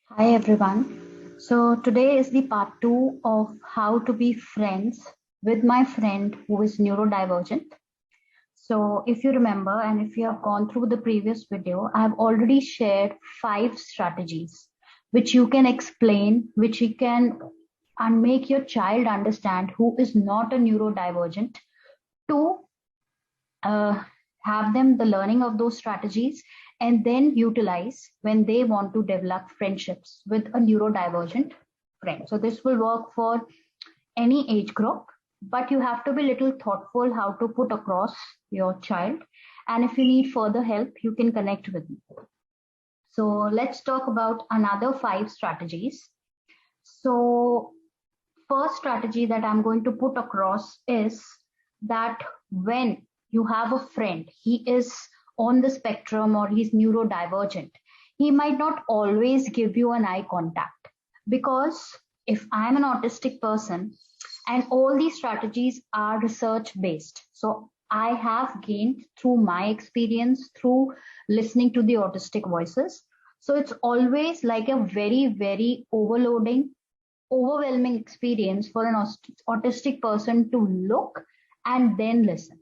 Hi everyone. So today is the part two of how to be friends with my friend who is neurodivergent. So if you remember and if you have gone through the previous video, I have already shared 5 strategies which you can explain, which you can and make your child understand who is not a neurodivergent to uh, have them the learning of those strategies and then utilize when they want to develop friendships with a neurodivergent friend. So this will work for any age group, but you have to be little thoughtful how to put across your child. And if you need further help, you can connect with me. So let's talk about another 5 strategies. So first strategy that I'm going to put across is that when you have a friend, he is on the spectrum or he's neurodivergent, he might not always give you an eye contact. Because if I'm an autistic person and all these strategies are research based, so I have gained through my experience, through listening to the autistic voices. So it's always like a very, very overwhelming experience for an autistic person to look and then listen.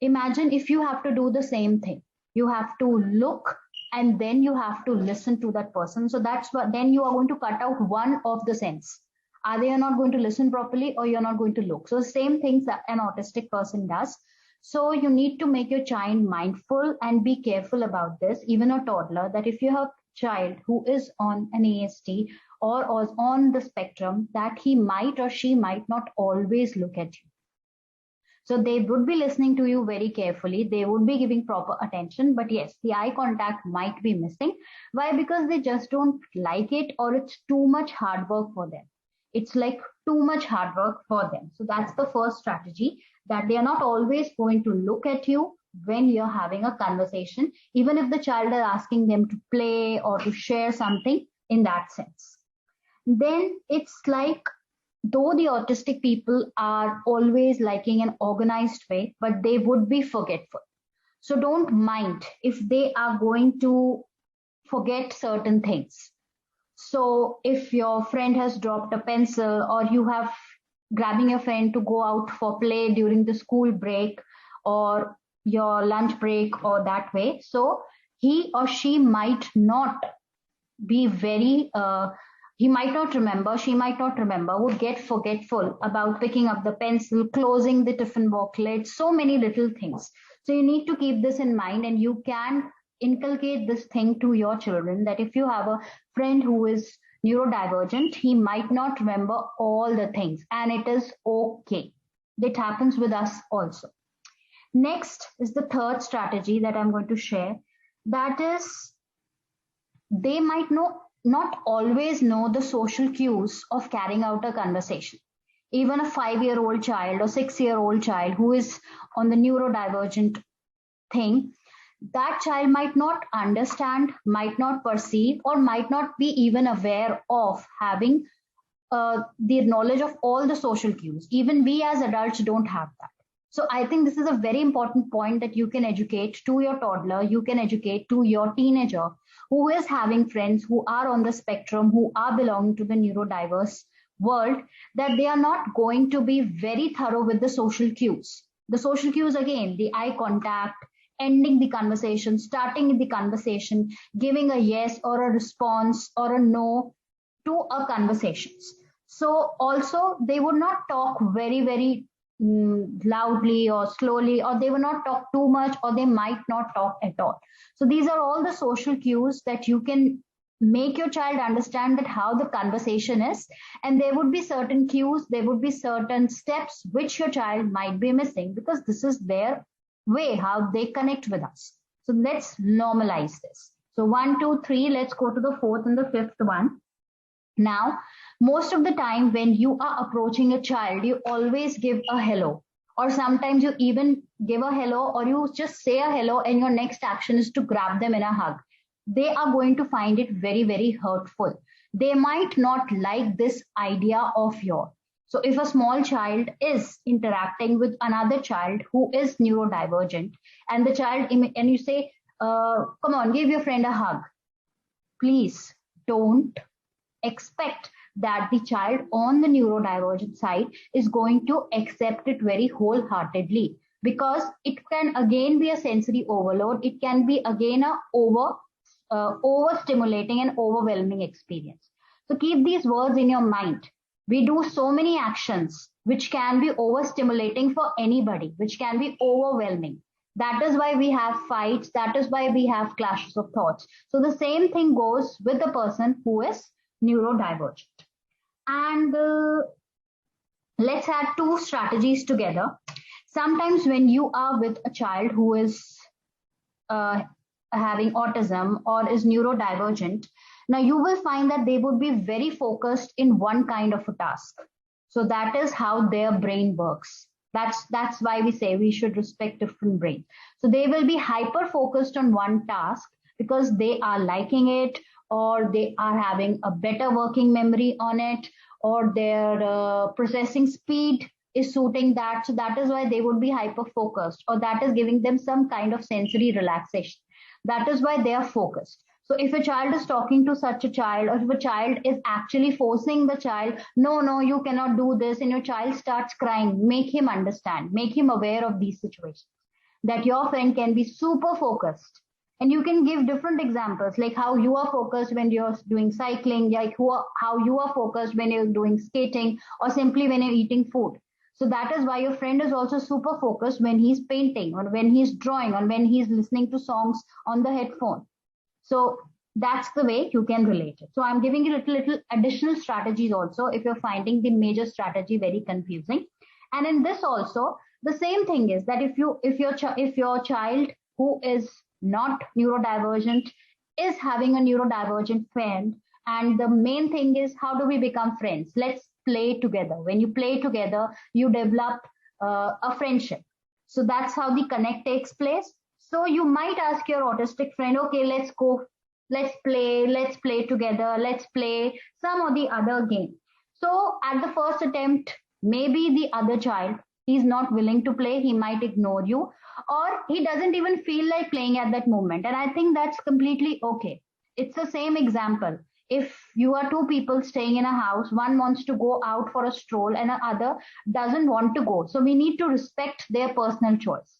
Imagine if you have to do the same thing. You have to look and then you have to listen to that person. So that's what then you are going to cut out one of the sense. Either you're not going to listen properly or you're not going to look. So the same things that an autistic person does. So you need to make your child mindful and be careful about this, even a toddler, that if you have a child who is on an ASD or on the spectrum, that he might or she might not always look at you. So they would be listening to you very carefully. They would be giving proper attention. But yes, the eye contact might be missing. Why? Because they just don't like it or it's too much hard work for them. It's like too much hard work for them. So that's the first strategy, that they are not always going to look at you when you're having a conversation, even if the child is asking them to play or to share something in that sense. Then it's like, though the autistic people are always liking an organized way, but they would be forgetful. So don't mind if they are going to forget certain things. So if your friend has dropped a pencil or you have grabbing your friend to go out for play during the school break or your lunch break or that way, so he or she might not be very he might not remember, she might not remember, would get forgetful about picking up the pencil, closing the tiffin box lid, so many little things. So you need to keep this in mind, and you can inculcate this thing to your children, that if you have a friend who is neurodivergent, he might not remember all the things, and it is okay. That happens with us also. Next is the third strategy that I'm going to share. That is, they might not always know the social cues of carrying out a conversation. Even a 5-year-old child or 6-year-old child who is on the neurodivergent thing, that child might not understand, might not perceive, or might not be even aware of having the knowledge of all the social cues. Even we as adults don't have that. So I think this is a very important point, that you can educate to your toddler, you can educate to your teenager who is having friends who are on the spectrum, who are belonging to the neurodiverse world, that they are not going to be very thorough with the social cues. The social cues, again, the eye contact, ending the conversation, starting the conversation, giving a yes or a response or a no to a conversations. So also they would not talk very, very loudly or slowly, or they will not talk too much, or they might not talk at all. So these are all the social cues that you can make your child understand that how the conversation is, and there would be certain cues, there would be certain steps which your child might be missing, because this is their way how they connect with us. So let's normalize this. So 1, 2, 3, let's go to the fourth and the fifth one. Now, most of the time when you are approaching a child, you always give a hello, or sometimes you even give a hello, or you just say a hello, and your next action is to grab them in a hug. They are going to find it very, very hurtful. They might not like this idea of yours. So if a small child is interacting with another child who is neurodivergent, and the child, and you say, come on, give your friend a hug, please don't expect that the child on the neurodivergent side is going to accept it very wholeheartedly, because it can again be a sensory overload. It can be again a overstimulating and overwhelming experience. So keep these words in your mind. We do so many actions which can be overstimulating for anybody, which can be overwhelming. That is why we have fights. That is why we have clashes of thoughts. So the same thing goes with the person who is neurodivergent. And let's add two strategies together. Sometimes when you are with a child who is having autism or is neurodivergent, now you will find that they would be very focused in one kind of a task. So that is how their brain works. That's why we say we should respect different brains. So they will be hyper focused on one task because they are liking it, or they are having a better working memory on it, or their processing speed is suiting that. So that is why they would be hyper focused, or that is giving them some kind of sensory relaxation. That is why they are focused. So if a child is talking to such a child, or if a child is actually forcing the child, no, you cannot do this, and your child starts crying, make him understand, make him aware of these situations, that your friend can be super focused. And you can give different examples, like how you are focused when you're doing cycling, like how you are focused when you're doing skating, or simply when you're eating food. So that is why your friend is also super focused when he's painting, or when he's drawing, or when he's listening to songs on the headphone. So that's the way you can relate it. So I'm giving you little additional strategies also if you're finding the major strategy very confusing. And in this also, the same thing is that if your child who is not neurodivergent is having a neurodivergent friend, and the main thing is, how do we become friends? Let's play together. When you play together, you develop a friendship. So that's how the connect takes place. So you might ask your autistic friend, okay, let's play together, let's play some or the other game. So at the first attempt, maybe the other child is not willing to play, he might ignore you, or he doesn't even feel like playing at that moment. And I think that's completely okay. It's the same example. If you are two people staying in a house, one wants to go out for a stroll and the other doesn't want to go. So we need to respect their personal choice.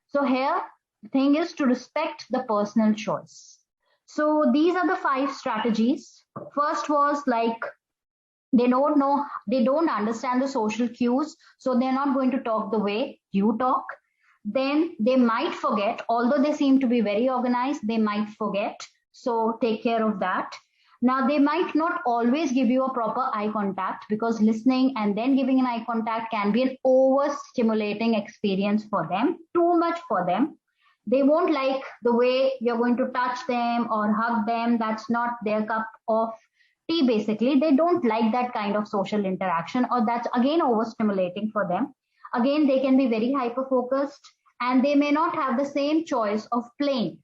So here, the thing is to respect the personal choice. So these are the 5 strategies. First was like, they don't understand the social cues, so they're not going to talk the way you talk. Then they might forget, although they seem to be very organized, they might forget. So take care of that. Now, they might not always give you a proper eye contact, because listening and then giving an eye contact can be an overstimulating experience for them, too much for them. They won't like the way you're going to touch them or hug them. That's not their cup of tea, basically. They don't like that kind of social interaction, or that's again overstimulating for them. Again, they can be very hyper-focused, and they may not have the same choice of playing.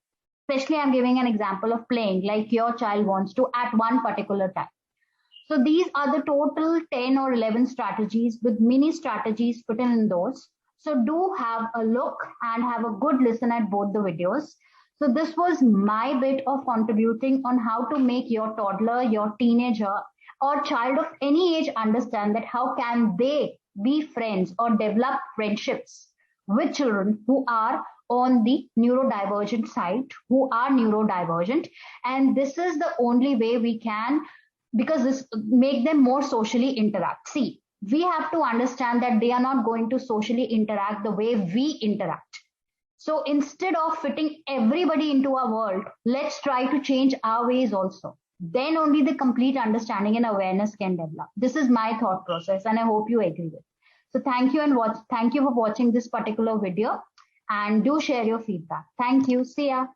Especially, I'm giving an example of playing, like your child wants to at one particular time. So these are the total 10 or 11 strategies, with mini strategies put in those. So do have a look and have a good listen at both the videos. So this was my bit of contributing on how to make your toddler, your teenager, or child of any age understand that how can they be friends or develop friendships with children who are on the neurodivergent side, who are neurodivergent. And this is the only way we can, because this make them more socially interact. See, we have to understand that they are not going to socially interact the way we interact. So instead of fitting everybody into our world, let's try to change our ways also. Then only the complete understanding and awareness can develop. This is my thought process, and I hope you agree with. So thank you, and thank you for watching this particular video, and do share your feedback. Thank you. See ya.